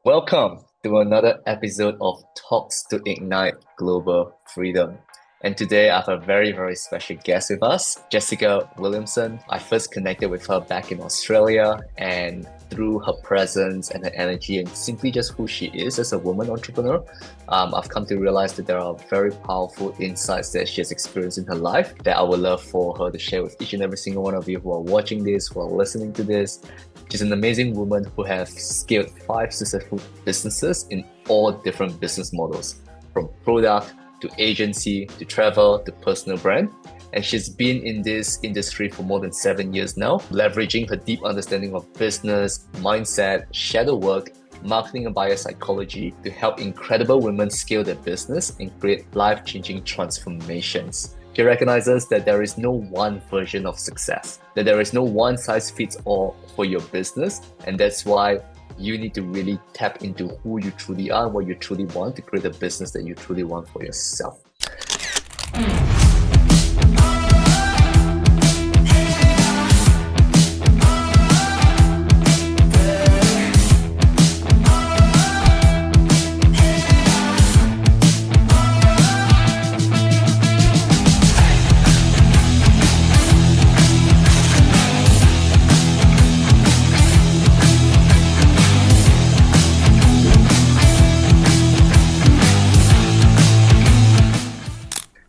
Welcome to another episode of Talks to Ignite Global Freedom. And today I have a very, very special guest with us, Jessica Williamson. I first connected with her back in Australia, and through her presence and her energy and simply just who she is as a woman entrepreneur, I've come to realize that there are very powerful insights that she has experienced in her life that I would love for her to share with each and every single one of you who are watching this, who are listening to this. She's an amazing woman who has scaled 5 successful businesses in all different business models, from product to agency to travel to personal brand. And she's been in this industry for more than 7 years now, leveraging her deep understanding of business, mindset, shadow work, marketing and buyer psychology to help incredible women scale their business and create life-changing transformations. She recognizes that there is no one version of success, that there is no one size fits all for your business, and that's why you need to really tap into who you truly are and what you truly want to create a business that you truly want for yourself.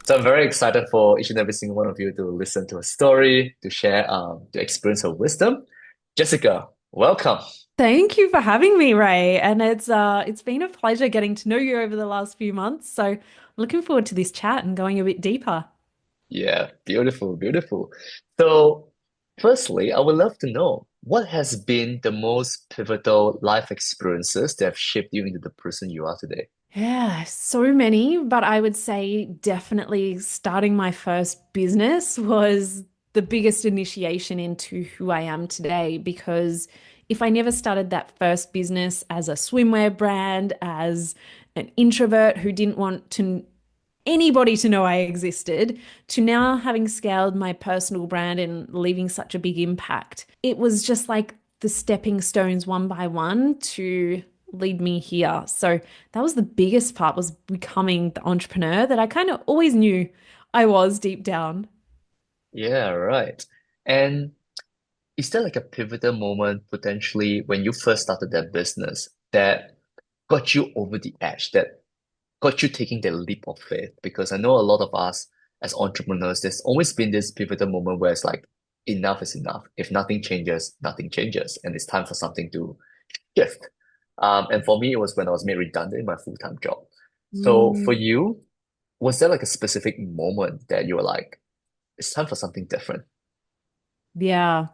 So I'm very excited for each and every single one of you to listen to her story, to share, to experience her wisdom. Jessica, welcome. Thank you for having me, Ray. And it's been a pleasure getting to know you over the last few months. So I'm looking forward to this chat and going a bit deeper. Yeah, beautiful, beautiful. So, firstly, I would love to know what has been the most pivotal life experiences that have shaped you into the person you are today? Yeah, so many, but I would say definitely starting my first business was the biggest initiation into who I am today because if I never started that first business as a swimwear brand, as an introvert who didn't want to anybody to know I existed, to now having scaled my personal brand and leaving such a big impact. It was just like the stepping stones one by one to lead me here. So that was the biggest part was becoming the entrepreneur that I kind of always knew I was deep down. Yeah, right. And is there like a pivotal moment potentially when you first started that business that got you over the edge, that got you taking that leap of faith? Because I know a lot of us as entrepreneurs, there's always been this pivotal moment where it's like, enough is enough. If nothing changes, nothing changes. And it's time for something to shift. And for me, it was when I was made redundant in my full-time job. So for Mm, you, was there like a specific moment that you were like, it's time for something different? yeah.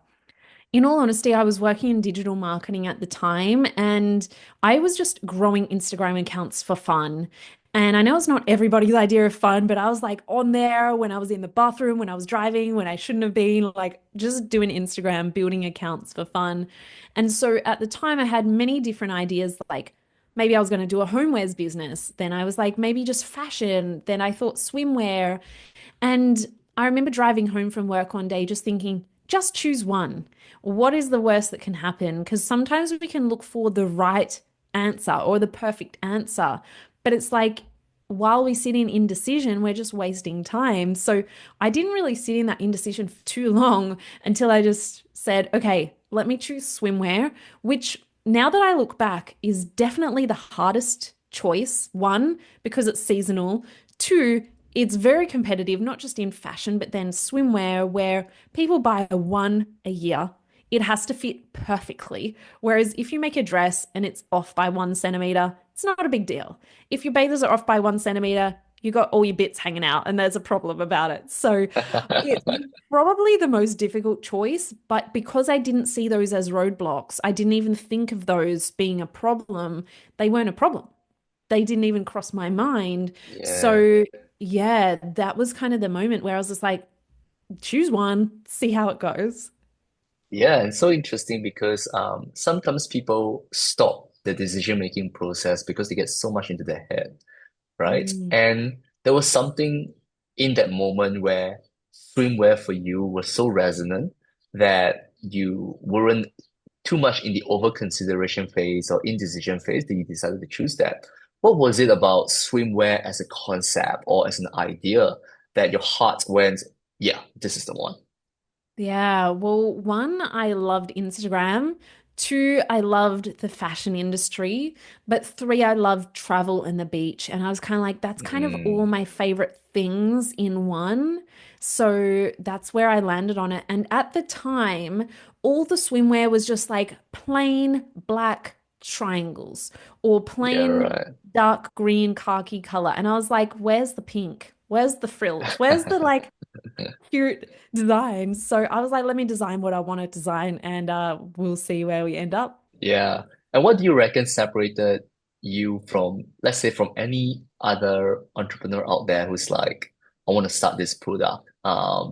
In all honesty, I was working in digital marketing at the time and I was just growing Instagram accounts for fun. And I know it's not everybody's idea of fun, but I was like on there when I was in the bathroom, when I was driving, when I shouldn't have been, like just doing Instagram, building accounts for fun. And so at the time, I had many different ideas, like maybe I was going to do a homewares business. Then I was like, maybe just fashion. Then I thought swimwear. And I remember driving home from work one day just thinking, just choose one. What is the worst that can happen? Because sometimes we can look for the right answer or the perfect answer, but it's like while we sit in indecision, we're just wasting time. So I didn't really sit in that indecision for too long until I just said, okay, let me choose swimwear, which now that I look back is definitely the hardest choice. One, because it's seasonal. Two, it's very competitive, not just in fashion, but then swimwear, where people buy one a year. It has to fit perfectly. Whereas if you make a dress and it's off by 1 centimeter, it's not a big deal. If your bathers are off by 1 centimeter, you got all your bits hanging out, and there's a problem about it. So it's probably the most difficult choice, but because I didn't see those as roadblocks, I didn't even think of those being a problem. They weren't a problem. They didn't even cross my mind. Yeah. So yeah, that was kind of the moment where I was just like, choose one, see how it goes. Yeah, it's so interesting because sometimes people stop the decision-making process because they get so much into their head, right? Mm. And there was something in that moment where swimwear for you was so resonant that you weren't too much in the over consideration phase or indecision phase that you decided to choose that. What was it about swimwear as a concept or as an idea that your heart went, yeah, this is the one? Yeah, well, one, I loved Instagram. Two, I loved the fashion industry. But three, I loved travel and the beach. And I was kind of like, that's kind of all Mm, my favorite things in one. So that's where I landed on it. And at the time, all the swimwear was just like plain black triangles or yeah, plain right. dark green khaki color. And I was like, where's the pink? Where's the frills? Where's the like cute designs. So I was like, let me design what I want to design and we'll see where we end up. Yeah. And what do you reckon separated you from, let's say, from any other entrepreneur out there who's like, I want to start this product?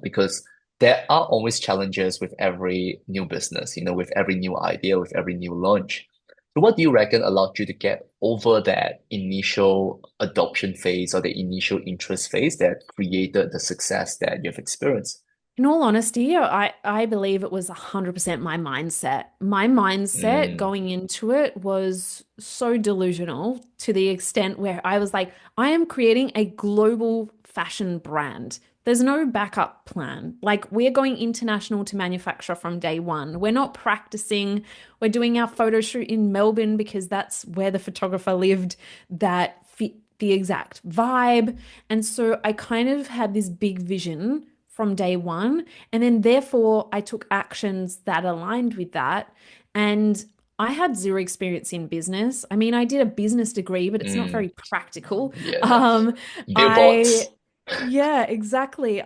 Because there are always challenges with every new business, with every new idea, with every new launch. So what do you reckon allowed you to get over that initial adoption phase or the initial interest phase that created the success that you've experienced? In all honesty, I believe it was 100% my mindset. My mindset Mm, going into it was so delusional to the extent where I was like, I am creating a global fashion brand. There's no backup plan. Like, we're going international to manufacture from day one. We're not practicing. We're doing our photo shoot in Melbourne because that's where the photographer lived that fit the exact vibe. And so I kind of had this big vision from day one. And then, therefore, I took actions that aligned with that. And I had zero experience in business. I mean, I did a business degree, but it's not mm, very practical. yeah. Um, I, Billboards. yeah, exactly.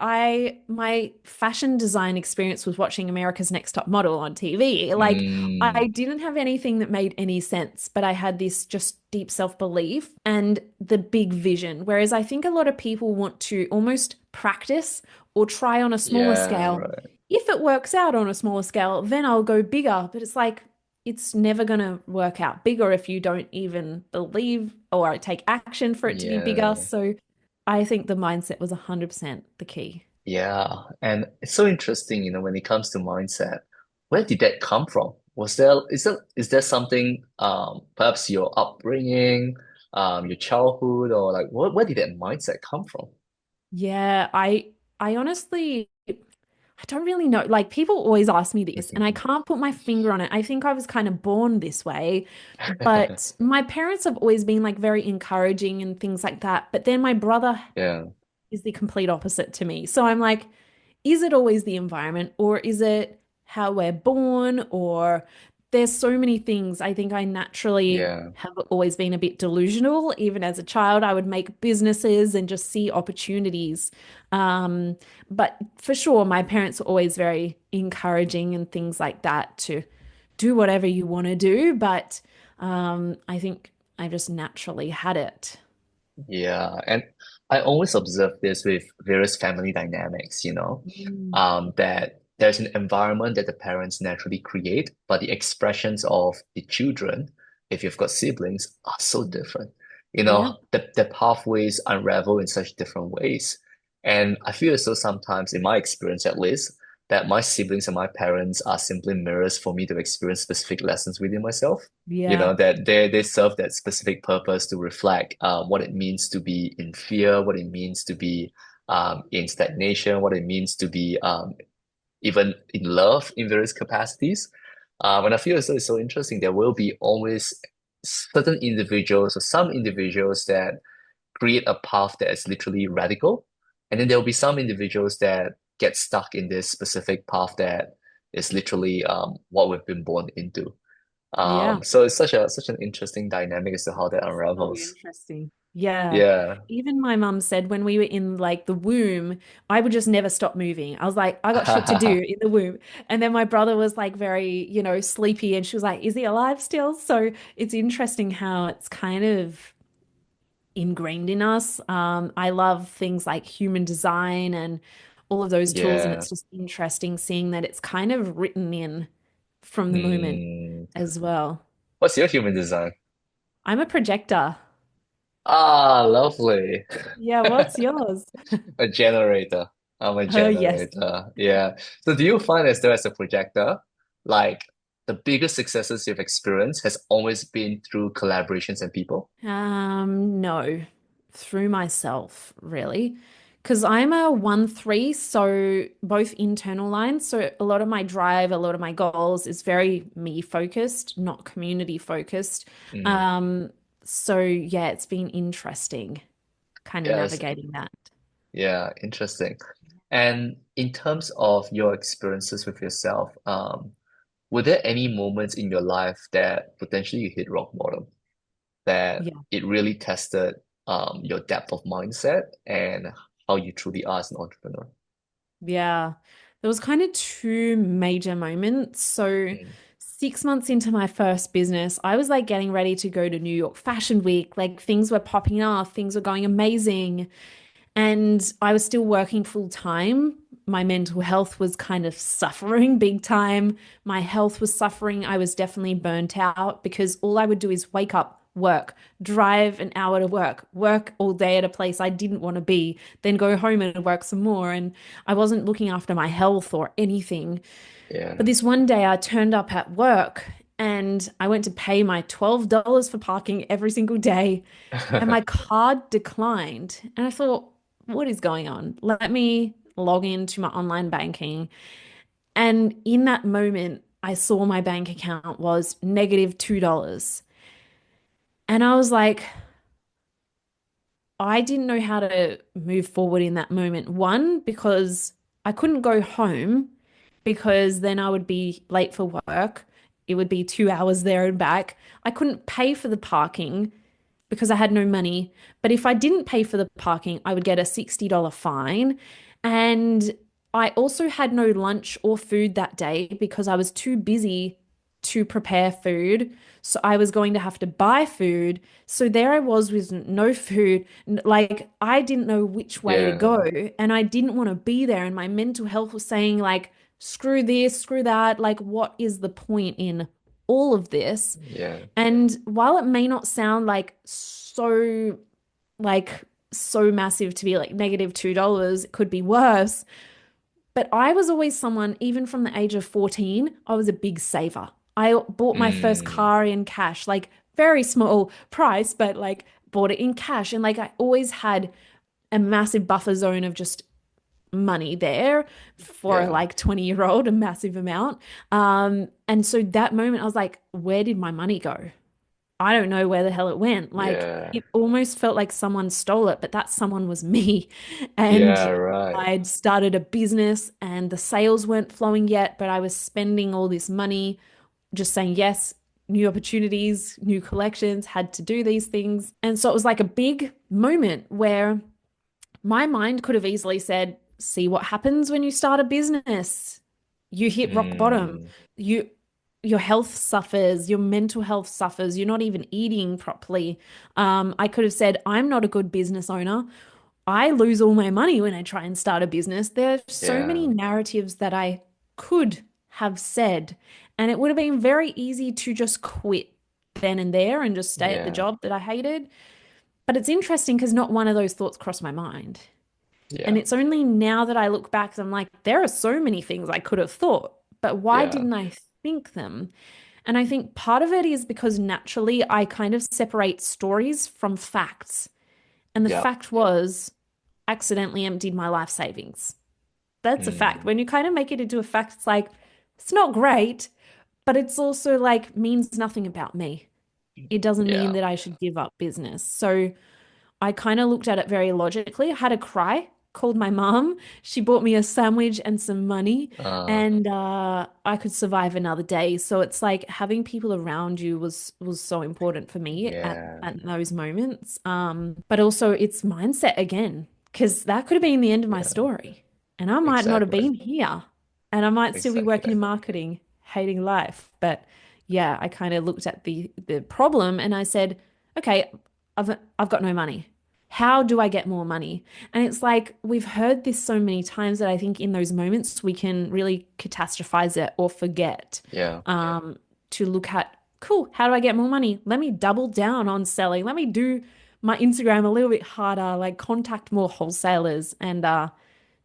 My fashion design experience was watching America's Next Top Model on TV. Like, I Mm, didn't have anything that made any sense, but I had this just deep self-belief and the big vision. Whereas I think a lot of people want to almost practice or try on a smaller yeah, scale. right. If it works out on a smaller scale, then I'll go bigger. But it's like, it's never going to work out bigger if you don't even believe or take action for it to be bigger. Yeah, So I think the mindset was 100% the key. yeah. And it's so interesting, when it comes to mindset, where did that come from? Is there something, perhaps your upbringing, your childhood, or like where did that mindset come from? Yeah, I honestly I don't really know. Like, people always ask me this and I can't put my finger on it. I think I was kind of born this way, but my parents have always been like very encouraging and things like that. But then my brother Yeah, is the complete opposite to me. So I'm like, is it always the environment or is it how we're born? Or there's so many things. I think I naturally yeah, have always been a bit delusional. Even as a child, I would make businesses and just see opportunities. Um, but for sure, my parents were always very encouraging and things like that to do whatever you want to do. But I think I just naturally had it. yeah. And I always observe this with various family dynamics, Mm. that there's an environment that the parents naturally create, but the expressions of the children, if you've got siblings, are so different. Yeah. The pathways unravel in such different ways. And I feel as though sometimes, in my experience at least, that my siblings and my parents are simply mirrors for me to experience specific lessons within myself. Yeah. That they serve that specific purpose to reflect what it means to be in fear, what it means to be in stagnation, what it means to be even in love in various capacities. And I feel as though it's so interesting. There will be always certain individuals or some individuals that create a path that is literally radical. And then there will be some individuals that get stuck in this specific path that is literally what we've been born into. Yeah. So it's such an interesting dynamic as to how that So unravels. interesting. Yeah. Yeah. Even my mum said when we were in like the womb, I would just never stop moving. I was like, I got shit to do in the womb. And then my brother was like very, sleepy and she was like, is he alive still? So it's interesting how it's kind of ingrained in us. I love things like human design and all of those tools. And Yeah. it's just interesting seeing that it's kind of written in from the moment Hmm. as well. What's your human design? I'm a projector. Ah, lovely. Yeah, what's yours? A generator. I'm a Oh, yes. generator. Yeah. So do you find as though as a projector, like the biggest successes you've experienced has always been through collaborations and people? No, through myself, really. Because I'm a 1-3, so both internal lines. So a lot of my drive, a lot of my goals is very me focused, not community focused. Mm. Um, so yeah, it's been interesting kind of Yes, navigating that. yeah, interesting. And in terms of your experiences with yourself, were there any moments in your life that potentially you hit rock bottom, that Yeah. it really tested your depth of mindset and how you truly are as an entrepreneur? Yeah. There was kind of two major moments. So Mm. 6 months into my first business, I was like getting ready to go to New York Fashion Week. Like things were popping off, things were going amazing. And I was still working full time. My mental health was kind of suffering big time. My health was suffering. I was definitely burnt out because all I would do is wake up, work, drive an hour to work, work all day at a place I didn't want to be, then go home and work some more. And I wasn't looking after my health or anything. But Yeah. this one day I turned up at work and I went to pay my $12 for parking every single day and my card declined. And I thought, what is going on? Let me log into my online banking. And in that moment, I saw my bank account was -$2. And I was like, I didn't know how to move forward in that moment. One, because I couldn't go home because then I would be late for work. It would be 2 hours there and back. I couldn't pay for the parking because I had no money. But if I didn't pay for the parking, I would get a $60 fine. And I also had no lunch or food that day because I was too busy to prepare food. So I was going to have to buy food. So there I was with no food. Like I didn't know which way to Yeah. go and I didn't want to be there. And my mental health was saying like, screw this, screw that. Like, what is the point in all of this? Yeah. And while it may not sound like so massive to be like -$2, it could be worse. But I was always someone, even from the age of 14, I was a big saver. I bought my first Mm. car in cash, like very small price, but like bought it in cash. And like I always had a massive buffer zone of just money there for a Yeah. like 20-year-old, a massive amount. And so that moment I was like, where did my money go? I don't know where the hell it went. Like Yeah. it almost felt like someone stole it, but that someone was me. Yeah, And right. I'd started a business and the sales weren't flowing yet, but I was spending all this money just saying yes, new opportunities, new collections, had to do these things. And so it was like a big moment where my mind could have easily said, see what happens when you start a business. You hit rock bottom. Mm. You your health suffers, your mental health suffers, you're not even eating properly. I could have said, I'm not a good business owner. I lose all my money when I try and start a business. There are so Yeah. many narratives that I could have said, and it would have been very easy to just quit then and there and just stay at the Yeah. job that I hated. But it's interesting because not one of those thoughts crossed my mind. And Yeah. it's only now that I look back, I'm like, there are so many things I could have thought, but why Yeah. didn't I think them? And I think part of it is because naturally I kind of separate stories from facts. And the Yeah. fact was, accidentally emptied my life savings. That's a fact. Mm. When you kind of make it into a fact, it's like, it's not great, but it's also like means nothing about me. It doesn't mean Yeah. that I should give up business. So I kind of looked at it very logically. I had a cry, called my mom. She bought me a sandwich and some money, Uh, and I could survive another day. So it's like having people around you was so important for me yeah. at those moments. But also it's mindset again, because that could have been the end of my Yeah. story, and I might not have Exactly. been here, and I might still be working Exactly. in marketing, hating life. But yeah, I kind of looked at the problem and I said, okay, I've got no money. How do I get more money? And it's like we've heard this so many times that I think in those moments we can really catastrophize it or forget Yeah. to look at, cool, how do I get more money? Let me double down on selling. Let me do my Instagram a little bit harder, like contact more wholesalers and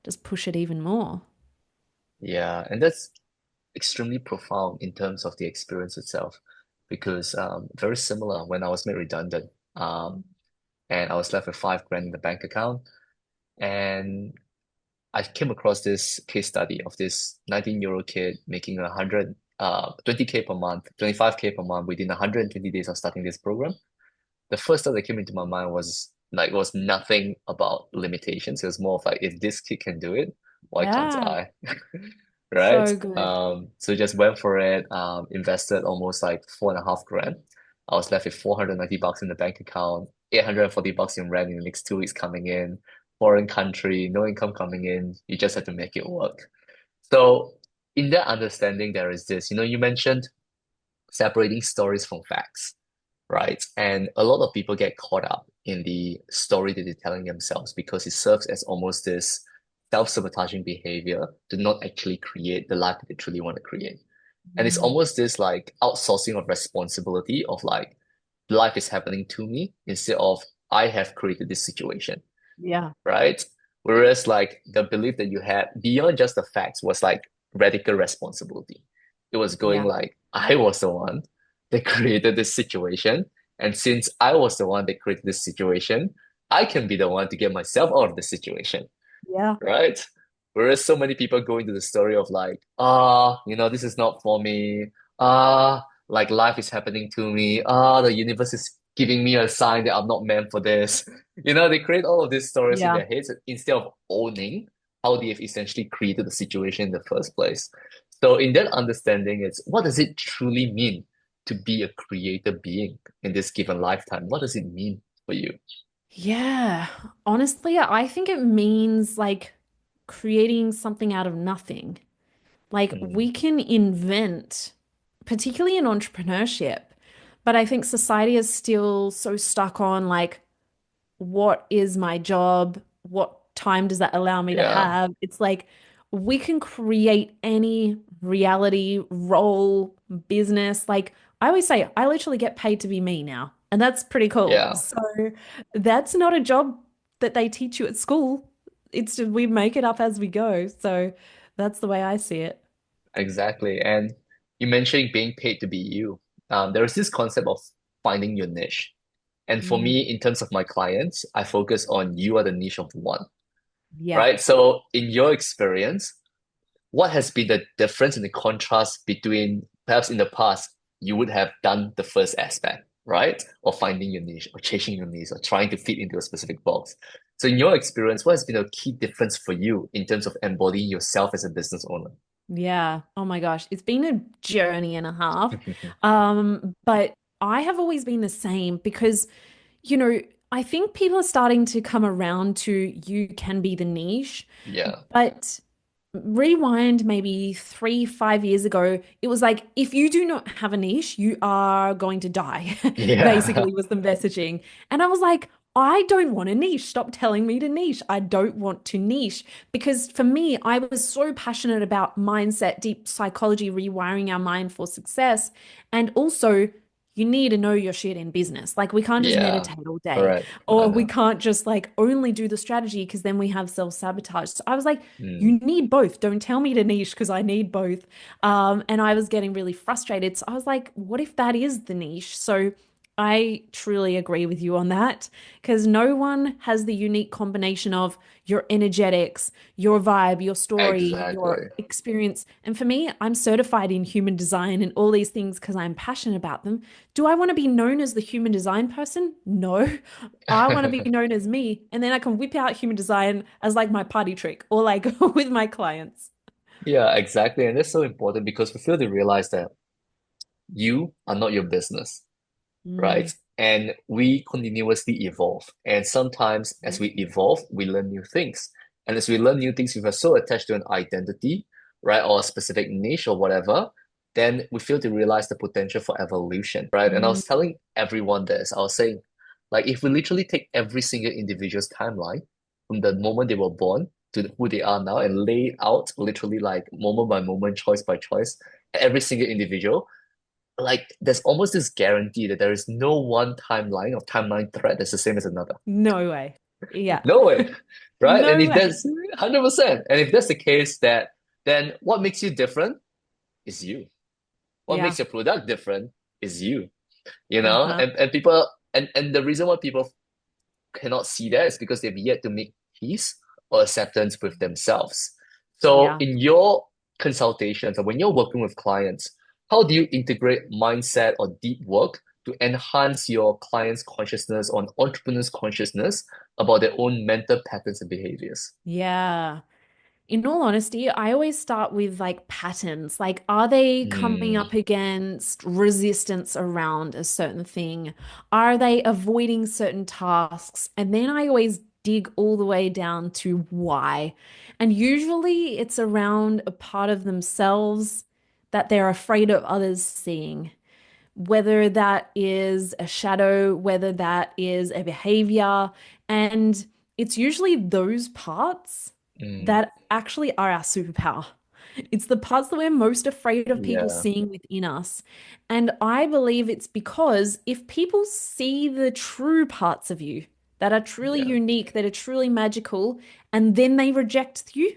just push it even more. Yeah. And that's extremely profound in terms of the experience itself, because very similar when I was made redundant, and I was left with 5 grand in the bank account, and I came across this case study of this 19-year-old kid making 20K per month, 25K per month within 120 days of starting this program. The first thought that came into my mind was nothing about limitations. It was more of like, if this kid can do it, why can't Yeah. I? Right? So good. So just went for it, invested almost like 4.5 grand. I was left with $490 in the bank account, $840 in rent in the next 2 weeks coming in, foreign country, no income coming in. You just have to make it work. So in that understanding, there is this, you mentioned separating stories from facts, right? And a lot of people get caught up in the story that they're telling themselves because it serves as almost this self-sabotaging behavior to not actually create the life that they truly want to create. And it's Mm. almost this like outsourcing of responsibility of like life is happening to me instead of I have created this situation, Yeah. right? Whereas like the belief that you had beyond just the facts was like radical responsibility. It was going Yeah. like, I was the one that created this situation. And since I was the one that created this situation, I can be the one to get myself out of the situation, Yeah. right? Whereas so many people go into the story of like, this is not for me. Like life is happening to me. The universe is giving me a sign that I'm not meant for this. They create all of these stories in Yeah. their heads instead of owning how they've essentially created the situation in the first place. So in that understanding, it's what does it truly mean to be a creator being in this given lifetime? What does it mean for you? Yeah. Honestly, I think it means like creating something out of nothing. Like Mm, we can invent, particularly in entrepreneurship, but I think society is still so stuck on like, what is my job? What time does that allow me to yeah, have? It's like we can create any reality, role, business. Like I always say, I literally get paid to be me now. And that's pretty cool. yeah. So that's not a job that they teach you at school. It's just we make it up as we go. So that's the way I see it. Exactly. And you mentioned being paid to be you. There is this concept of finding your niche. And for Mm, me, in terms of my clients, I focus on you are the niche of one, yeah. right? So in your experience, what has been the difference and the contrast between perhaps in the past, you would have done the first aspect, right? Or finding your niche or chasing your niche or trying to fit into a specific box. So in your experience, what has been a key difference for you in terms of embodying yourself as a business owner? Yeah. Oh my gosh. It's been a journey and a half. But I have always been the same because, you know, I think people are starting to come around to you can be the niche, Yeah. but rewind maybe 3, 5 years ago, it was like, if you do not have a niche, you are going to die, Yeah. basically, was the messaging. And I was like, I don't want a niche. Stop telling me to niche. I don't want to niche. Because for me, I was so passionate about mindset, deep psychology, rewiring our mind for success. And also, you need to know your shit in business. Like, we can't just Yeah. meditate all day, Correct. I or we know. can't just like only do the strategy because then we have self-sabotage. So I was like, Mm. you need both. Don't tell me to niche because I need both. And I was getting really frustrated. So I was like, what if that is the niche? So I truly agree with you on that because no one has the unique combination of your energetics, your vibe, your story, your Exactly. experience. And for me, I'm certified in human design and all these things because I'm passionate about them. Do I want to be known as the human design person? No. I want to be known as me, and then I can whip out human design as like my party trick or like with my clients. Yeah, exactly. And that's so important because we feel to realize that you are not your business, right? Mm. And we continuously evolve. And sometimes as we evolve, we learn new things. And as we learn new things, we are so attached to an identity, right? Or a specific niche or whatever, then we fail to realize the potential for evolution, right? And I Mm. was telling everyone this, I was saying, like, if we literally take every single individual's timeline from the moment they were born to who they are now and lay it out literally like moment by moment, choice by choice, every single individual, like there's almost this guarantee that there is no one timeline or timeline thread that's the same as another. No way. Yeah. No way, right? And No if way. that's 100%, and if that's the case, that then what makes you different is you. What Yeah. makes your product different is you, you know? Uh-huh. And people and the reason why people cannot see that is because they've yet to make peace or acceptance with themselves. So Yeah. in your consultations or when you're working with clients, how do you integrate mindset or deep work to enhance your client's consciousness or an entrepreneur's consciousness about their own mental patterns and behaviors? Yeah. In all honesty, I always start with like patterns. Like, are they coming Mm, up against resistance around a certain thing? Are they avoiding certain tasks? And then I always dig all the way down to why. And usually it's around a part of themselves that they're afraid of others seeing, whether that is a shadow, whether that is a behavior. And it's usually those parts mm, that actually are our superpower. It's the parts that we're most afraid of people yeah, seeing within us. And I believe it's because if people see the true parts of you that are truly yeah. unique, that are truly magical, and then they reject you,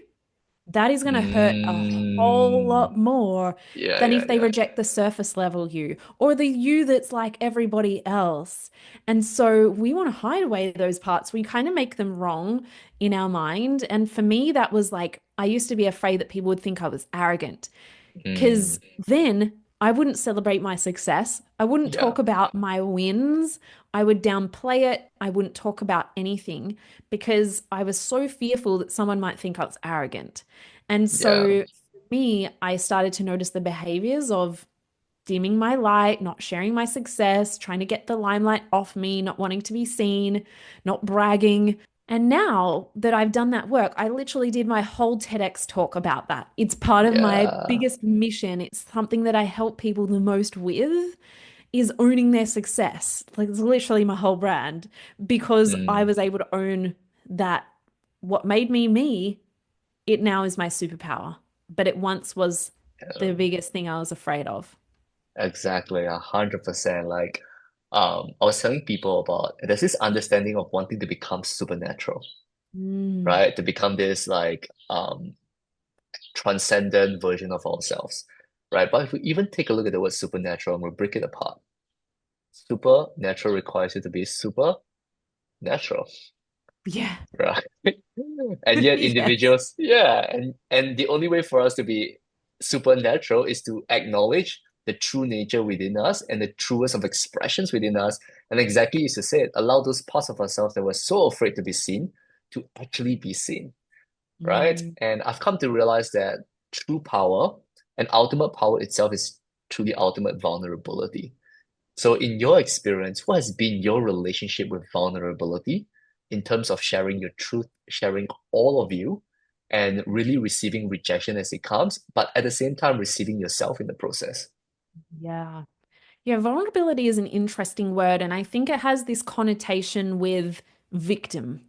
that is going to hurt a whole Mm, lot more yeah, than yeah, if they yeah, reject the surface level you or the you that's like everybody else. And so we want to hide away those parts. We kind of make them wrong in our mind. And for me, that was like, I used to be afraid that people would think I was arrogant. mm, Because then I wouldn't celebrate my success. I wouldn't yeah, talk about my wins. I would downplay it. I wouldn't talk about anything because I was so fearful that someone might think I was arrogant. And yeah, so for me, I started to notice the behaviors of dimming my light, not sharing my success, trying to get the limelight off me, not wanting to be seen, not bragging. And now that I've done that work, I literally did my whole TEDx talk about that. It's part of my yeah. biggest mission. It's something that I help people the most with is owning their success. Like it's literally my whole brand because I Mm, was able to own that what made me me, it now is my superpower. But it once was the yeah. biggest thing I was afraid of. Exactly, 100%. I was telling people about there's this understanding of wanting to become supernatural, Mm. right? To become this transcendent version of ourselves, right? But if we even take a look at the word supernatural and we break it apart, supernatural requires you to be supernatural, Yeah. right? And yet Yes. individuals, yeah, and the only way for us to be supernatural is to acknowledge the true nature within us and the truest of expressions within us. And exactly as you said, allow those parts of ourselves that were so afraid to be seen to actually be seen, right? Mm. And I've come to realize that true power and ultimate power itself is truly ultimate vulnerability. So, in your experience, what has been your relationship with vulnerability in terms of sharing your truth, sharing all of you, and really receiving rejection as it comes, but at the same time receiving yourself in the process? Yeah. Yeah, vulnerability is an interesting word, and I think it has this connotation with victim.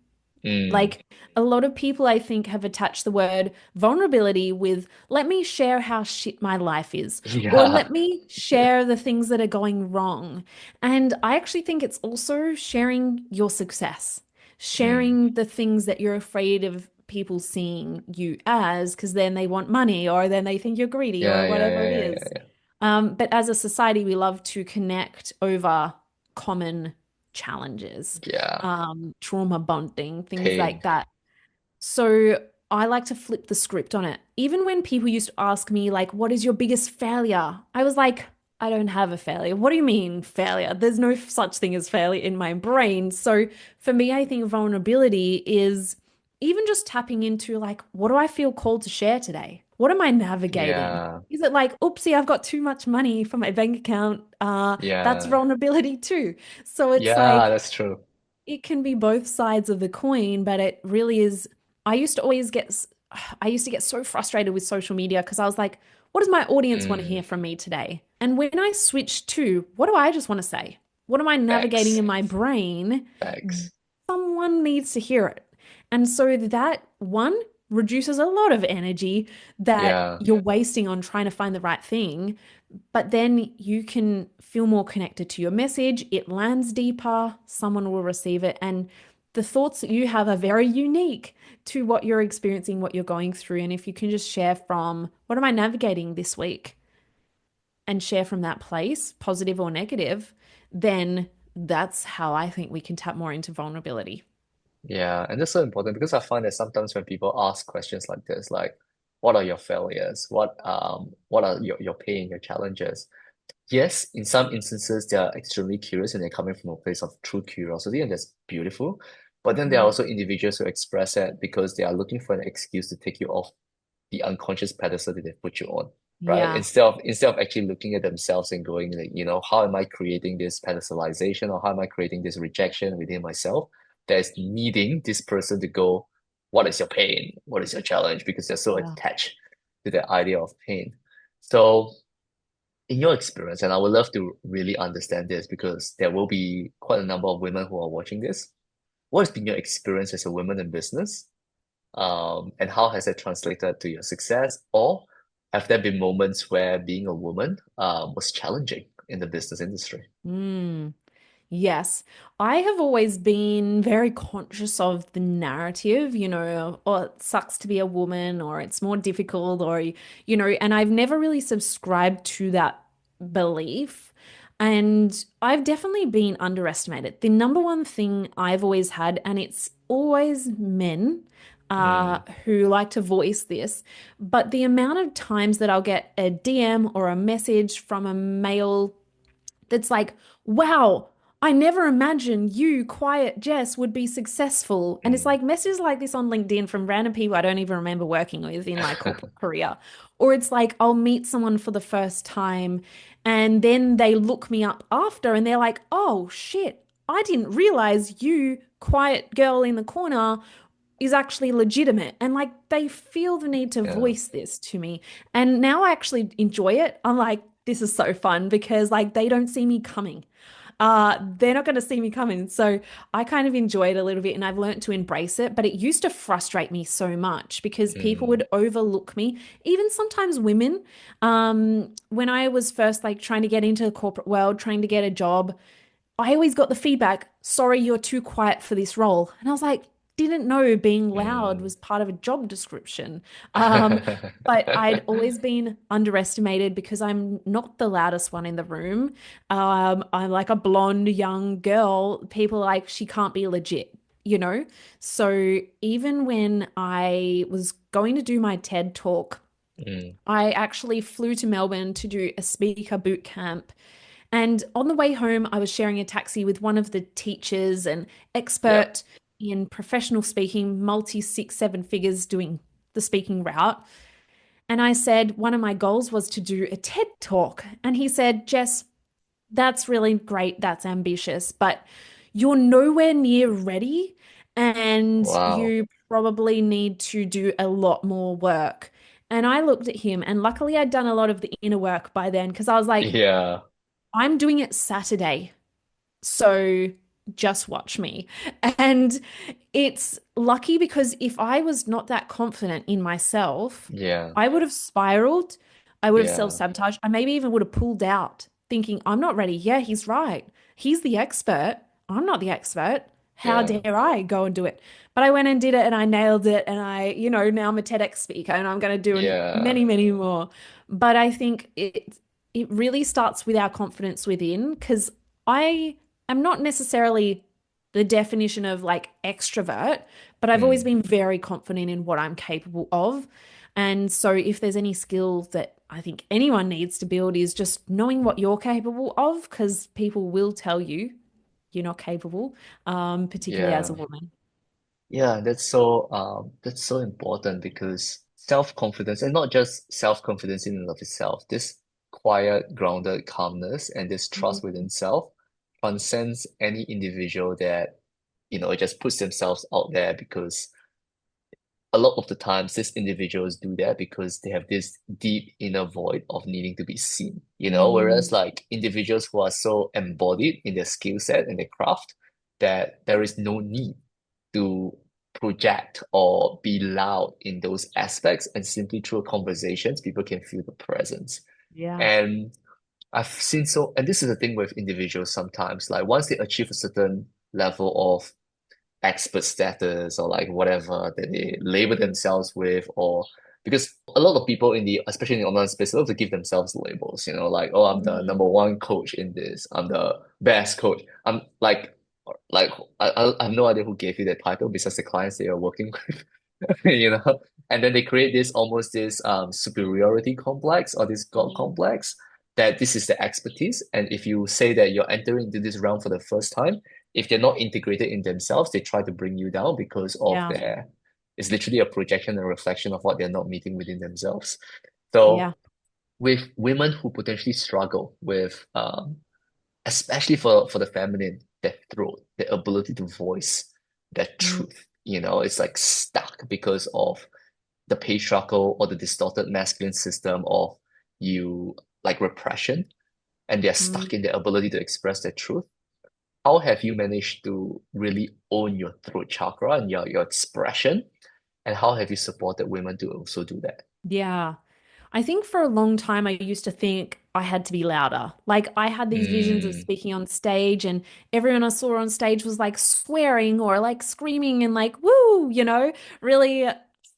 Mm. Like a lot of people, I think, have attached the word vulnerability with, let me share how shit my life is, or Yeah. let me share the things that are going wrong. And I actually think it's also sharing your success, Mm. sharing the things that you're afraid of people seeing you as, because then they want money, or then they think you're greedy, Yeah, or yeah, whatever yeah, it yeah, is. yeah, yeah. But as a society, we love to connect over common challenges, Yeah. trauma bonding, things Pain. like that. So I like to flip the script on it. Even when people used to ask me, like, what is your biggest failure? I was like, I don't have a failure. What do you mean failure? There's no such thing as failure in my brain. So for me, I think vulnerability is even just tapping into like, what do I feel called to share today? What am I navigating? Yeah. Is it like, oopsie, I've got too much money for my bank account? That's Yeah. vulnerability too. So it's Yeah, like, that's true. it can be both sides of the coin, but it really is. I used to always get, I used to get so frustrated with social media because I was like, what does my audience want to Mm. hear from me today? And when I switched to, what do I just want to say? What am I navigating Facts. in my brain? Facts. Someone needs to hear it. And so that one reduces a lot of energy that Yeah. you're wasting on trying to find the right thing, but then you can feel more connected to your message. It lands deeper, someone will receive it. And the thoughts that you have are very unique to what you're experiencing, what you're going through. And if you can just share from what am I navigating this week? and share from that place, positive or negative, then that's how I think we can tap more into vulnerability. Yeah, and that's so important because I find that sometimes when people ask questions like this, like, what are your failures? What are your pain, your challenges? Yes, in some instances, they are extremely curious and they're coming from a place of true curiosity, and that's beautiful. But then there are Mm. also individuals who express that because they are looking for an excuse to take you off the unconscious pedestal that they put you on, right? Yeah. Instead of actually looking at themselves and going like, how am I creating this pedestalization or how am I creating this rejection within myself that is needing this person to go, what is your pain? What is your challenge? Because they're so Yeah. attached to the idea of pain. So in your experience, and I would love to really understand this because there will be quite a number of women who are watching this. What has been your experience as a woman in business? And how has that translated to your success? Or have there been moments where being a woman was challenging in the business industry? Mm. Yes, I have always been very conscious of the narrative, or it sucks to be a woman, or it's more difficult, and I've never really subscribed to that belief. And I've definitely been underestimated. The number one thing I've always had, and it's always men Mm, who like to voice this, but the amount of times that I'll get a DM or a message from a male that's like, wow, I never imagined you, quiet Jess, would be successful. And it's mm. like messages like this on LinkedIn from random people I don't even remember working with in my corporate career. Or it's like I'll meet someone for the first time and then they look me up after and they're like, oh shit, I didn't realize you, quiet girl in the corner, is actually legitimate. And like they feel the need to Yeah. voice this to me. And now I actually enjoy it. I'm like, this is so fun because like they don't see me coming. They're not going to see me coming. So I kind of enjoy it a little bit and I've learned to embrace it. But it used to frustrate me so much because people Mm, would overlook me, even sometimes women. When I was first like trying to get into the corporate world, trying to get a job, I always got the feedback, sorry, you're too quiet for this role. And I was like, didn't know being loud mm. was part of a job description. But I'd always been underestimated because I'm not the loudest one in the room. I'm like a blonde young girl. People are like, she can't be legit, you know? So even when I was going to do my TED talk, Mm, I actually flew to Melbourne to do a speaker boot camp. And on the way home, I was sharing a taxi with one of the teachers and yep. expert in professional speaking, multi six, seven figures doing the speaking route. And I said, one of my goals was to do a TED talk. And he said, Jess, that's really great. That's ambitious, but you're nowhere near ready. And Wow. you probably need to do a lot more work. And I looked at him, and luckily I'd done a lot of the inner work by then because I was like, Yeah. I'm doing it Saturday. So just watch me. And it's lucky because if I was not that confident in myself, Yeah. I would have spiraled. I would have Yeah. self-sabotaged. I maybe even would have pulled out, thinking, I'm not ready. Yeah, he's right. He's the expert. I'm not the expert. How Yeah. dare I go and do it? But I went and did it and I nailed it. And now I'm a TEDx speaker and I'm going to do Yeah. many, many more. But I think it really starts with our confidence within because I am not necessarily the definition of like extrovert, but I've always Mm, been very confident in what I'm capable of. And so if there's any skill that I think anyone needs to build is just knowing what you're capable of, because people will tell you you're not capable, particularly as a yeah. woman. Yeah, that's so important because self-confidence and not just self-confidence in and of itself, this quiet, grounded calmness and this trust Mhm. within self transcends any individual that, just puts themselves out there because a lot of the times these individuals do that because they have this deep inner void of needing to be seen, whereas Mm, like individuals who are so embodied in their skill set and their craft that there is no need to project or be loud in those aspects and simply through conversations people can feel the presence. yeah. And I've seen and this is the thing with individuals sometimes, like once they achieve a certain level of expert status or like whatever that they label themselves with, or because a lot of people in the, especially in the online space, love to give themselves labels, like, oh, I'm the Mm, number one coach in this, I'm the best coach. I'm like I have no idea who gave you that title besides the clients that you're working with, you know. And then they create this superiority complex or this God mm, complex that this is the expertise. And if you say that you're entering into this realm for the first time, if they're not integrated in themselves, they try to bring you down because of yeah, their, it's literally a projection and reflection of what they're not meeting within themselves. So yeah, with women who potentially struggle with especially for the feminine, their throat, their ability to voice their mm, truth, it's like stuck because of the patriarchal or the distorted masculine system of you like repression, and they're mm. stuck in their ability to express their truth. How have you managed to really own your throat chakra and your expression? And how have you supported women to also do that? Yeah. I think for a long time, I used to think I had to be louder. Like I had these visions of Mm, speaking on stage, and everyone I saw on stage was like swearing or like screaming and like, woo, really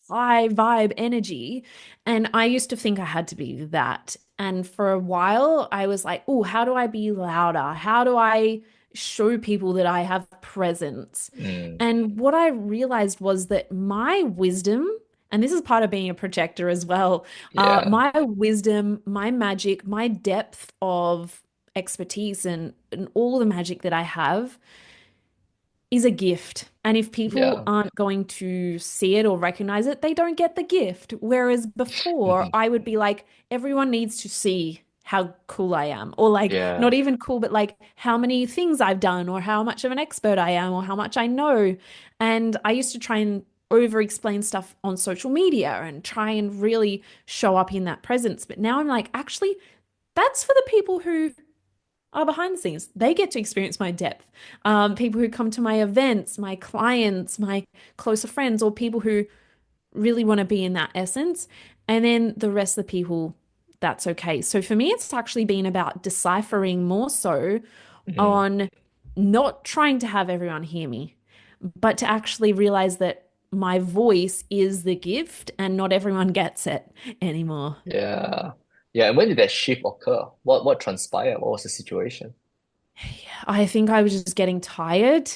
high vibe energy. And I used to think I had to be that. And for a while, I was like, oh, how do I be louder? How do I show people that I have presence? mm, And what I realized was that my wisdom, and this is part of being a projector as well, yeah, my wisdom, my magic, my depth of expertise and all the magic that I have is a gift. And if people yeah. aren't going to see it or recognize it, they don't get the gift. Whereas before, I would be like, everyone needs to see how cool I am, or like, not Yeah, even cool, but like how many things I've done, or how much of an expert I am, or how much I know. And I used to try and over explain stuff on social media and try and really show up in that presence. But now I'm like, actually, that's for the people who are behind the scenes. They get to experience my depth. People who come to my events, my clients, my closer friends, or people who really want to be in that essence. And then the rest of the people, that's okay. So for me, it's actually been about deciphering more so mhm, on not trying to have everyone hear me, but to actually realize that my voice is the gift and not everyone gets it anymore. yeah, yeah. And when did that shift occur? What transpired? What was the situation? I think I was just getting tired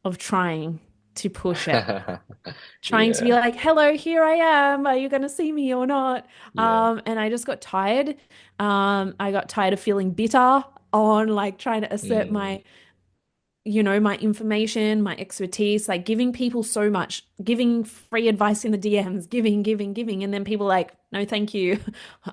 of trying to push it, trying to be Yeah, like, hello, here I am. Are you going to see me or not? yeah, And I just got tired. I got tired of feeling bitter on like trying to assert mm, my information, my expertise, like giving people so much, giving free advice in the DMs, giving, giving, giving. And then people like, no, thank you.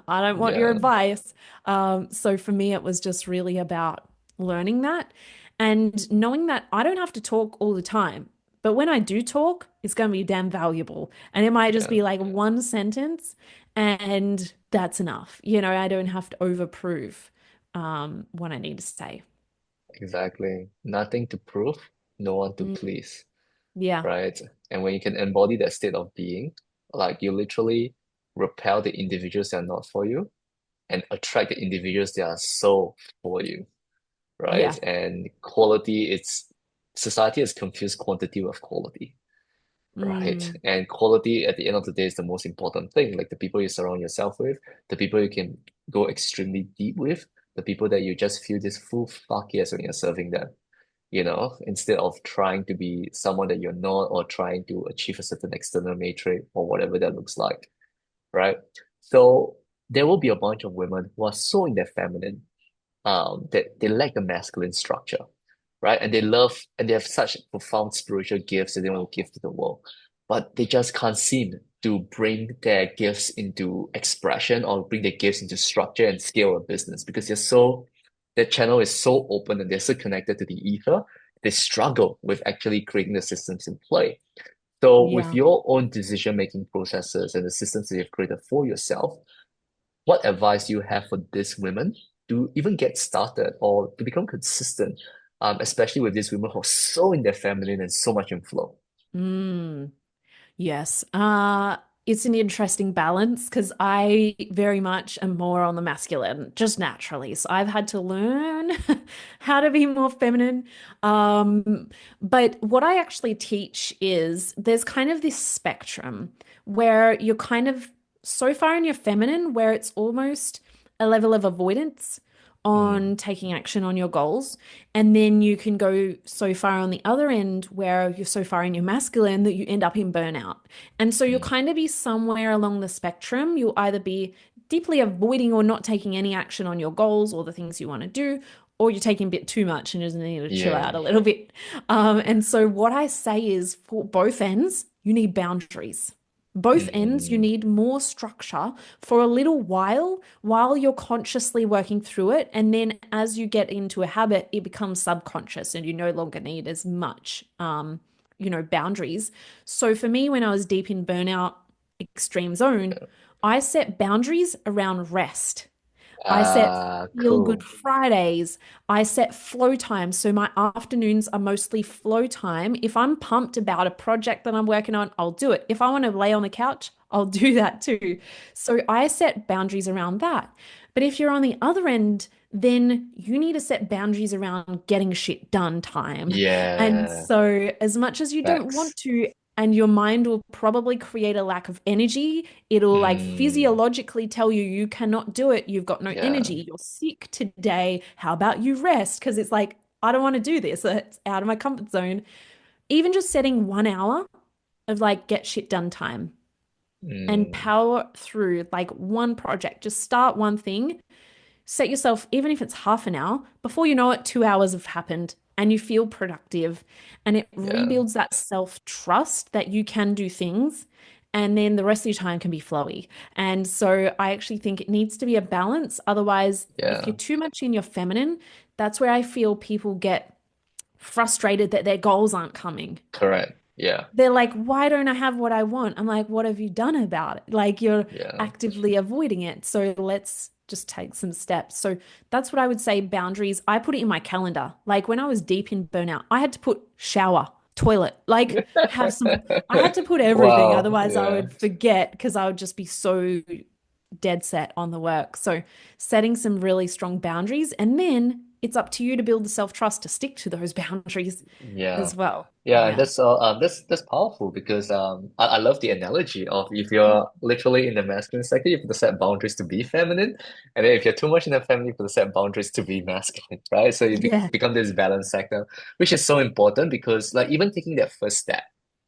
I don't want your yeah, advice. So for me, it was just really about learning that and knowing that I don't have to talk all the time. But when I do talk, it's going to be damn valuable. And it might just yeah. be like one sentence and that's enough. I don't have to overprove what I need to say. Exactly. Nothing to prove, no one to Mm, please, yeah. right? And when you can embody that state of being, like you literally repel the individuals that are not for you and attract the individuals that are so for you, right? Yeah. And quality, it's society has confused quantity with quality, right? Mm, And quality at the end of the day is the most important thing. Like the people you surround yourself with, the people you can go extremely deep with, the people that you just feel this full fuck yes when you're serving them, instead of trying to be someone that you're not or trying to achieve a certain external matrix or whatever that looks like, right? So there will be a bunch of women who are so in their feminine, that they lack the masculine structure, right? And they love and they have such profound spiritual gifts that they want to give to the world, but they just can't seem to bring their gifts into expression or bring their gifts into structure and scale a business because their channel is so open and they're so connected to the ether. They struggle with actually creating the systems in play. So with yeah. your own decision-making processes and the systems that you've created for yourself, what advice do you have for these women to even get started or to become consistent, especially with these women who are so in their feminine and so much in flow? Mm, yes. It's an interesting balance because I very much am more on the masculine, just naturally. So I've had to learn how to be more feminine. But what I actually teach is there's kind of this spectrum where you're kind of so far in your feminine where it's almost a level of avoidance Mm, on taking action on your goals. And then you can go so far on the other end where you're so far in your masculine that you end up in burnout. And so you'll mm, kind of be somewhere along the spectrum. You'll either be deeply avoiding or not taking any action on your goals or the things you want to do, or you're taking a bit too much and just need to chill yeah. out a little bit. And so what I say is for both ends, you need boundaries. Both ends, you Mm, need more structure for a little while you're consciously working through it. And then as you get into a habit, it becomes subconscious and you no longer need as much, boundaries. So for me, when I was deep in burnout, extreme zone, I set boundaries around rest. I set feel good cool. Fridays. I set flow time. So my afternoons are mostly flow time. If I'm pumped about a project that I'm working on, I'll do it. If I want to lay on the couch, I'll do that too. So I set boundaries around that. But if you're on the other end, then you need to set boundaries around getting shit done time. And Yeah. so, as much as you don't Facts. want to, and your mind will probably create a lack of energy. It'll like Mm, physiologically tell you you cannot do it. You've got no yeah. energy. You're sick today. How about you rest? Because it's like, I don't want to do this. It's out of my comfort zone. Even just setting 1 hour of like get shit done time and Mm, power through like one project. Just start one thing, set yourself, even if it's half an hour, before you know it, 2 hours have happened and you feel productive. And it yeah. rebuilds that self-trust that you can do things. And then the rest of your time can be flowy. And so I actually think it needs to be a balance. Otherwise, if Yeah. you're too much in your feminine, that's where I feel people get frustrated that their goals aren't coming. Correct. Yeah. They're like, why don't I have what I want? I'm like, what have you done about it? Like, you're Yeah. actively avoiding it. So let's just take some steps. So that's what I would say boundaries. I put it in my calendar. Like, when I was deep in burnout, I had to put shower, toilet, like, have some, I had to put everything. Wow. Otherwise, I Yeah. would forget because I would just be so dead set on the work. So setting some really strong boundaries. And then it's up to you to build the self-trust to stick to those boundaries Yeah. as well. Yeah, and Yeah. that's powerful because I love the analogy of if you're literally in the masculine sector, you have to set boundaries to be feminine, and then if you're too much in the feminine, you have to set boundaries to be masculine, right? So you Yeah. become this balanced sector, which is so important because like even taking that first step,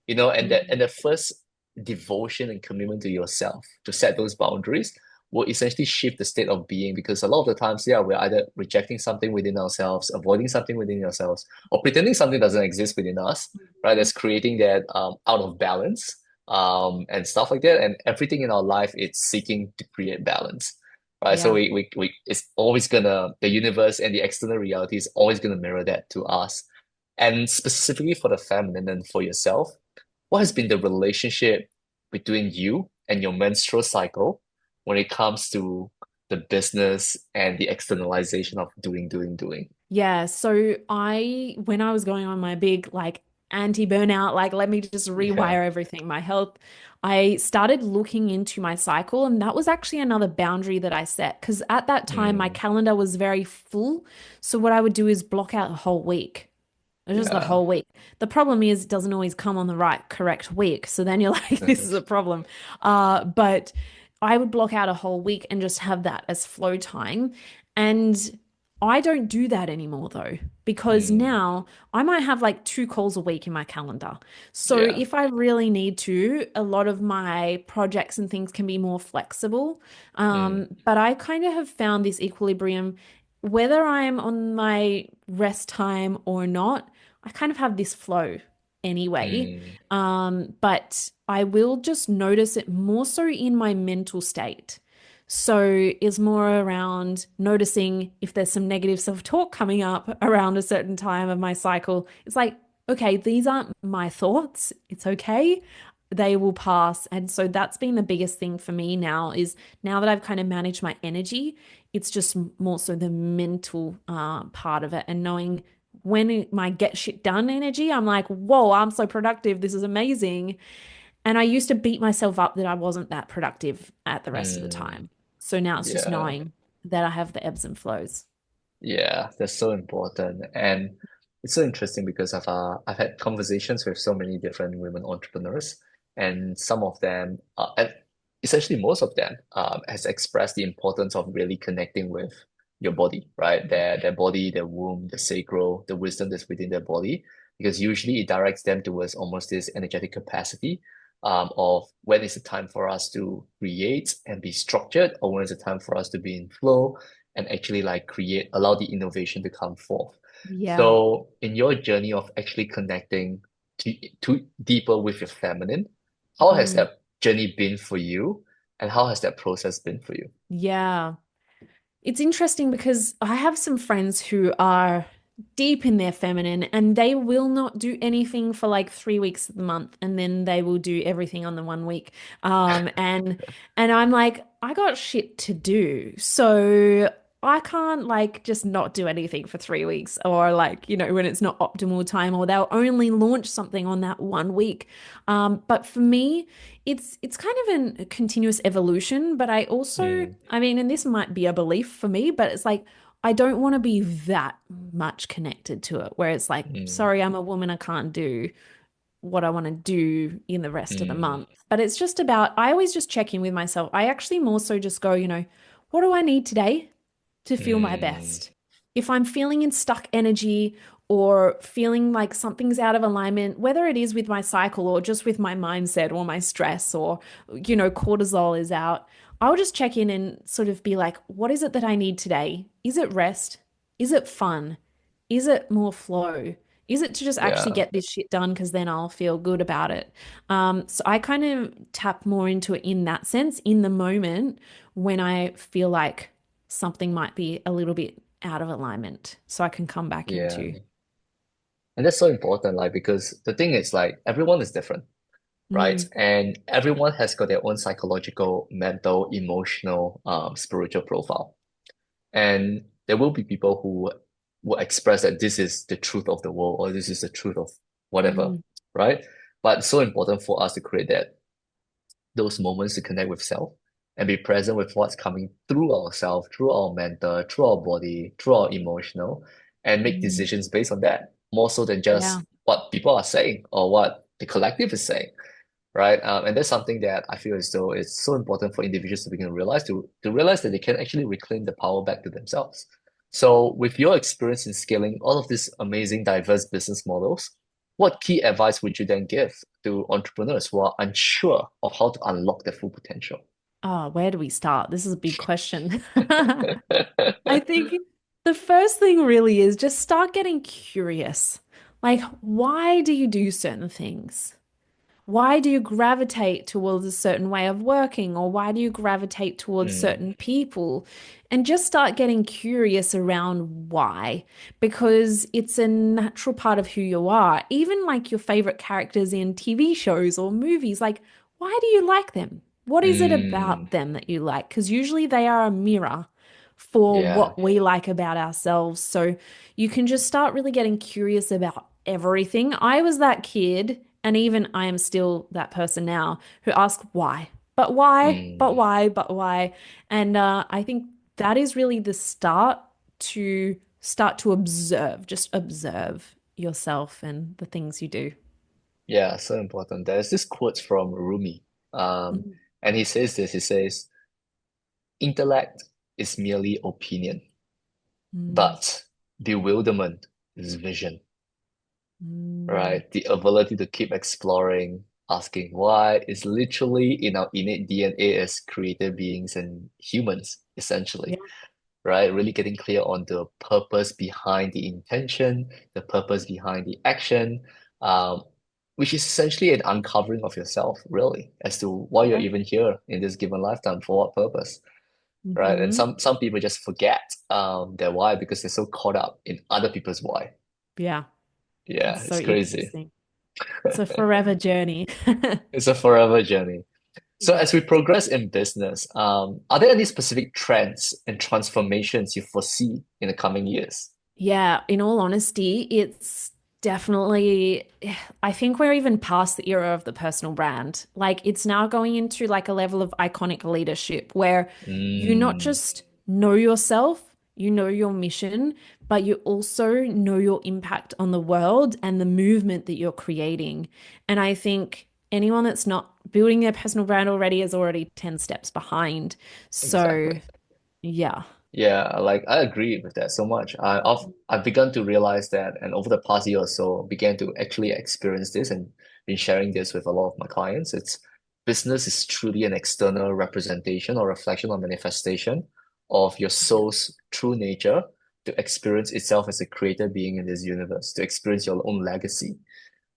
and the first devotion and commitment to yourself to set those boundaries will essentially shift the state of being because a lot of the times, yeah, we're either rejecting something within ourselves, avoiding something within ourselves, or pretending something doesn't exist within us, right? That's creating that out of balance and stuff like that. And everything in our life, it's seeking to create balance, right? So Yeah. it's always gonna, the universe and the external reality is always gonna mirror that to us. And specifically for the feminine and for yourself, what has been the relationship between you and your menstrual cycle when it comes to the business and the externalization of doing? Yeah. So when I was going on my big like anti-burnout, like let me just Yeah. rewire everything, my health, I started looking into my cycle. And that was actually another boundary that I set because at that time, my Mm, calendar was very full. So what I would do is block out a whole week. Just the yeah. whole week. The problem is it doesn't always come on the correct week. So then you're like, this is a problem. But I would block out a whole week and just have that as flow time. And I don't do that anymore though, because Mm, now I might have like 2 calls a week in my calendar. So yeah. if I really need to, a lot of my projects and things can be more flexible. Mm, But I kind of have found this equilibrium, whether I'm on my rest time or not. I kind of have this flow anyway. mm, But I will just notice it more so in my mental state. So is more around noticing if there's some negative self-talk coming up around a certain time of my cycle. It's like, okay, these aren't my thoughts. It's okay. They will pass. And so that's been the biggest thing for me now is now that I've kind of managed my energy, it's just more so the mental part of it and knowing when my get shit done energy, I'm like, whoa, I'm so productive. This is amazing. And I used to beat myself up that I wasn't that productive at the rest of the mm, time. So now it's just yeah. knowing that I have the ebbs and flows. Yeah, that's so important. And it's so interesting because I've had conversations with so many different women entrepreneurs, and some of them are, essentially most of them has expressed the importance of really connecting with your body, right? Their body, their womb, the sacral, the wisdom that's within their body, because usually it directs them towards almost this energetic capacity of when is the time for us to create and be structured, or when is the time for us to be in flow and actually like create, allow the innovation to come forth. Yeah. So in your journey of actually connecting to deeper with your feminine, how has Mm. that journey been for you, and how has that process been for you? Yeah. It's interesting because I have some friends who are deep in their feminine and they will not do anything for like 3 weeks of the month and then they will do everything on the 1 week. And I'm like, I got shit to do. So I can't like just not do anything for 3 weeks or like, when it's not optimal time or they'll only launch something on that 1 week. But for me, it's kind of a continuous evolution, but I also, Mm, I mean, and this might be a belief for me, but it's like I don't want to be that much connected to it, where it's like, mm, sorry, I'm a woman, I can't do what I want to do in the rest of the mm, month. But it's just about, I always just check in with myself. I actually more so just go, what do I need today to feel my mm. best? If I'm feeling in stuck energy or feeling like something's out of alignment, whether it is with my cycle or just with my mindset or my stress or, cortisol is out, I'll just check in and sort of be like, what is it that I need today? Is it rest? Is it fun? Is it more flow? Is it to just actually Yeah, get this shit done because then I'll feel good about it? So I kind of tap more into it in that sense in the moment when I feel like something might be a little bit out of alignment, so I can come back yeah. into. And that's so important, like because the thing is like everyone is different, right? Mm, And everyone has got their own psychological, mental, emotional, spiritual profile. And there will be people who will express that this is the truth of the world or this is the truth of whatever, mm, right? But it's so important for us to create those moments to connect with self and be present with what's coming through ourselves, through our mental, through our body, through our emotional, and make mm. decisions based on that, more so than Yeah. just what people are saying or what the collective is saying, right? And that's something that I feel as though it's so important for individuals to begin to realize to realize that they can actually reclaim the power back to themselves. So, with your experience in scaling all of these amazing, diverse business models, what key advice would you then give to entrepreneurs who are unsure of how to unlock their full potential? Oh, where do we start? This is a big question. I think the first thing really is just start getting curious. Like, why do you do certain things? Why do you gravitate towards a certain way of working, or why do you gravitate towards Mm, certain people? And just start getting curious around why, because it's a natural part of who you are. Even like your favorite characters in TV shows or movies, like, why do you like them? What is it mm, about them that you like? Because usually they are a mirror for yeah, what we like about ourselves. So you can just start really getting curious about everything. I was that kid, and even I am still that person now who asks why, but why, but mm, why, but why. And I think that is really the start to observe, just observe yourself and the things you do. yeah, so important. There's this quote from Rumi, um, Mm, and he says this. He says, "Intellect is merely opinion, mm, but bewilderment is vision." mm. Right? The ability to keep exploring, asking why is literally in our innate DNA as creative beings and humans, essentially, Yeah, right? Really getting clear on the purpose behind the intention, the purpose behind the action, um, which is essentially an uncovering of yourself, really, as to why you're yeah. even here in this given lifetime, for what purpose, right? And Hmm. some people just forget their why because they're so caught up in other people's why. Yeah, Yeah, it's so it's crazy. interesting. It's a forever journey. It's a forever journey. So Yeah. as we progress in business, are there any specific trends and transformations you foresee in the coming years? Yeah, in all honesty, it's definitely, I think we're even past the era of the personal brand. Like it's now going into like a level of iconic leadership where you not Mm, just know yourself, you know your mission, but you also know your impact on the world and the movement that you're creating. And I think anyone that's not building their personal brand already is already 10 steps behind. So, Exactly. yeah. Yeah, like I agree with that so much. I've begun to realize that, and over the past year or so, began to actually experience this and been sharing this with a lot of my clients. It's business is truly an external representation or reflection or manifestation of your soul's true nature to experience itself as a creator being in this universe, to experience your own legacy,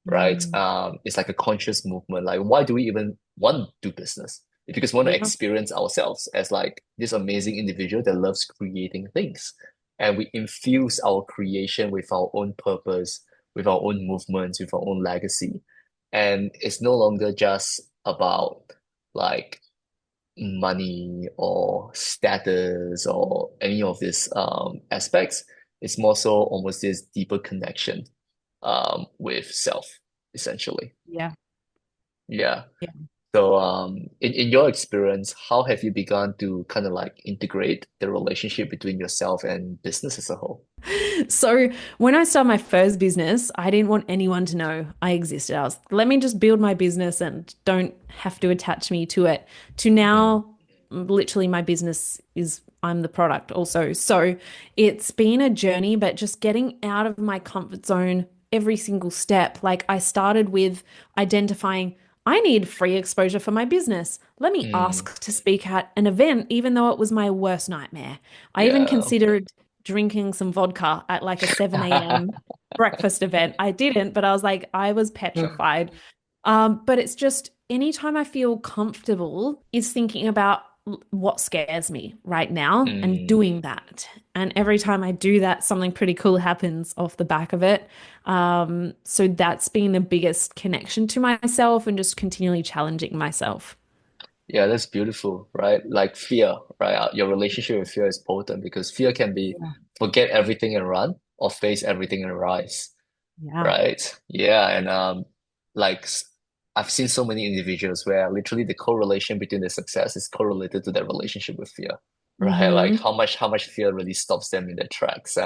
right? Mm, It's like a conscious movement. Like, why do we even want to do business? It's because we want to yeah. experience ourselves as like this amazing individual that loves creating things. And we infuse our creation with our own purpose, with our own movements, with our own legacy. And it's no longer just about like money or status or any of these aspects. It's more so almost this deeper connection with self, essentially. Yeah. Yeah. Yeah. So, in your experience, how have you begun to kind of like integrate the relationship between yourself and business as a whole? So when I started my first business, I didn't want anyone to know I existed. I was, let me just build my business and don't have to attach me to it. To Mm, now, literally my business is I'm the product also. So it's been a journey, but just getting out of my comfort zone every single step. Like I started with identifying I need free exposure for my business. Let me mm, ask to speak at an event, even though it was my worst nightmare. I even yeah. considered drinking some vodka at like a 7 a.m. breakfast event. I didn't, but I was like, I was petrified. But it's just anytime I feel comfortable is thinking about what scares me right now and Mm. doing that. And every time I do that, something pretty cool happens off the back of it. So that's been the biggest connection to myself and just continually challenging myself. Yeah, that's beautiful, right? Like fear, right? Your relationship with fear is potent because fear can be Yeah. forget everything and run or face everything and rise. Yeah. Right. Yeah. And like I've seen so many individuals where literally the correlation between their success is correlated to their relationship with fear. Right. Like Hmm. how much fear really stops them in their tracks.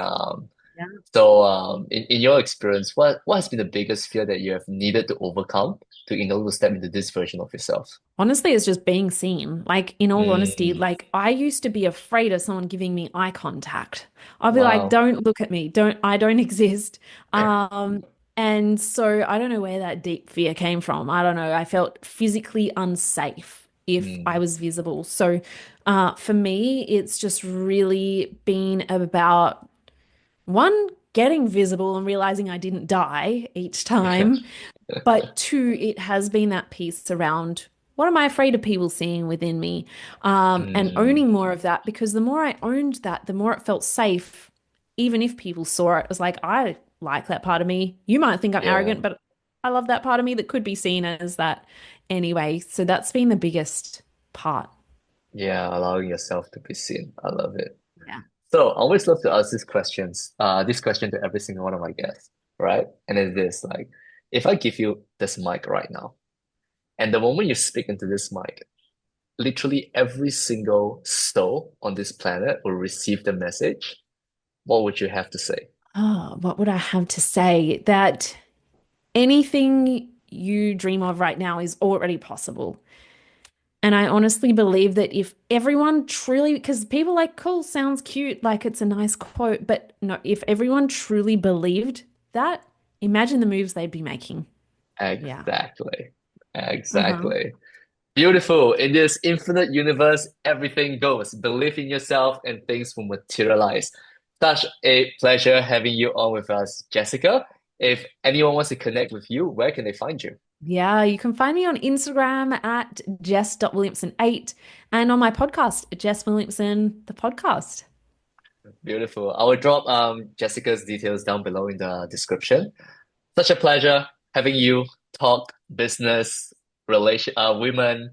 Yeah. So in your experience, what has been the biggest fear that you have needed to overcome to in order to step into this version of yourself? Honestly, it's just being seen. Like, in all honesty, Mm, like I used to be afraid of someone giving me eye contact. I'll be like, wow. don't look at me. I don't exist. And so I don't know where that deep fear came from. I don't know. I felt physically unsafe if I Mm, was visible. So, for me, it's just really been about one, getting visible and realizing I didn't die each time. But two, it has been that piece around what am I afraid of people seeing within me? And mm, owning more of that because the more I owned that, the more it felt safe. Even if people saw it, it was like, I like that part of me. You might think I'm yeah. arrogant, but I love that part of me that could be seen as that anyway. So that's been the biggest part. Yeah, allowing yourself to be seen. I love it. Yeah. So I always love to ask this question to every single one of my guests, right? And it's this, like, if I give you this mic right now, and the moment you speak into this mic, literally every single soul on this planet will receive the message, what would you have to say? Oh, what would I have to say? That anything you dream of right now is already possible. And I honestly believe that if everyone truly, because people like, cool, sounds cute, like it's a nice quote, but no, if everyone truly believed that, imagine the moves they'd be making. Yeah. Exactly. Uh-huh. Exactly. Beautiful. In this infinite universe, everything goes. Believe in yourself and things will materialize. Such a pleasure having you on with us, Jessica. If anyone wants to connect with you, where can they find you? Yeah, you can find me on Instagram at jess.williamson8 and on my podcast, Jess Williamson, the podcast. Beautiful. I will drop Jessica's details down below in the description. Such a pleasure having you talk business, women,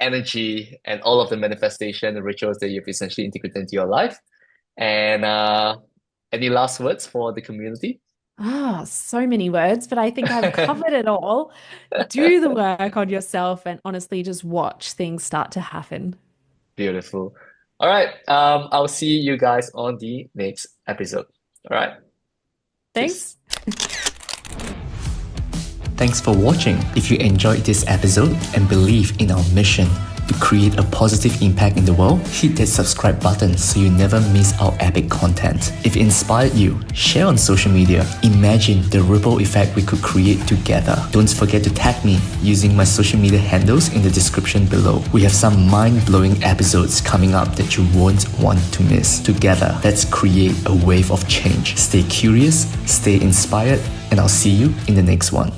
energy, and all of the manifestation and rituals that you've essentially integrated into your life. And any last words for the community? Ah, so many words, but I think I've covered it all. Do the work on yourself and honestly just watch things start to happen. Beautiful. All right. I'll see you guys on the next episode. All right. Peace. Thanks. Thanks for watching. If you enjoyed this episode and believe in our mission to create a positive impact in the world, hit that subscribe button so you never miss our epic content. If it inspired you, share on social media. Imagine the ripple effect we could create together. Don't forget to tag me using my social media handles in the description below. We have some mind-blowing episodes coming up that you won't want to miss. Together, let's create a wave of change. Stay curious, stay inspired, and I'll see you in the next one.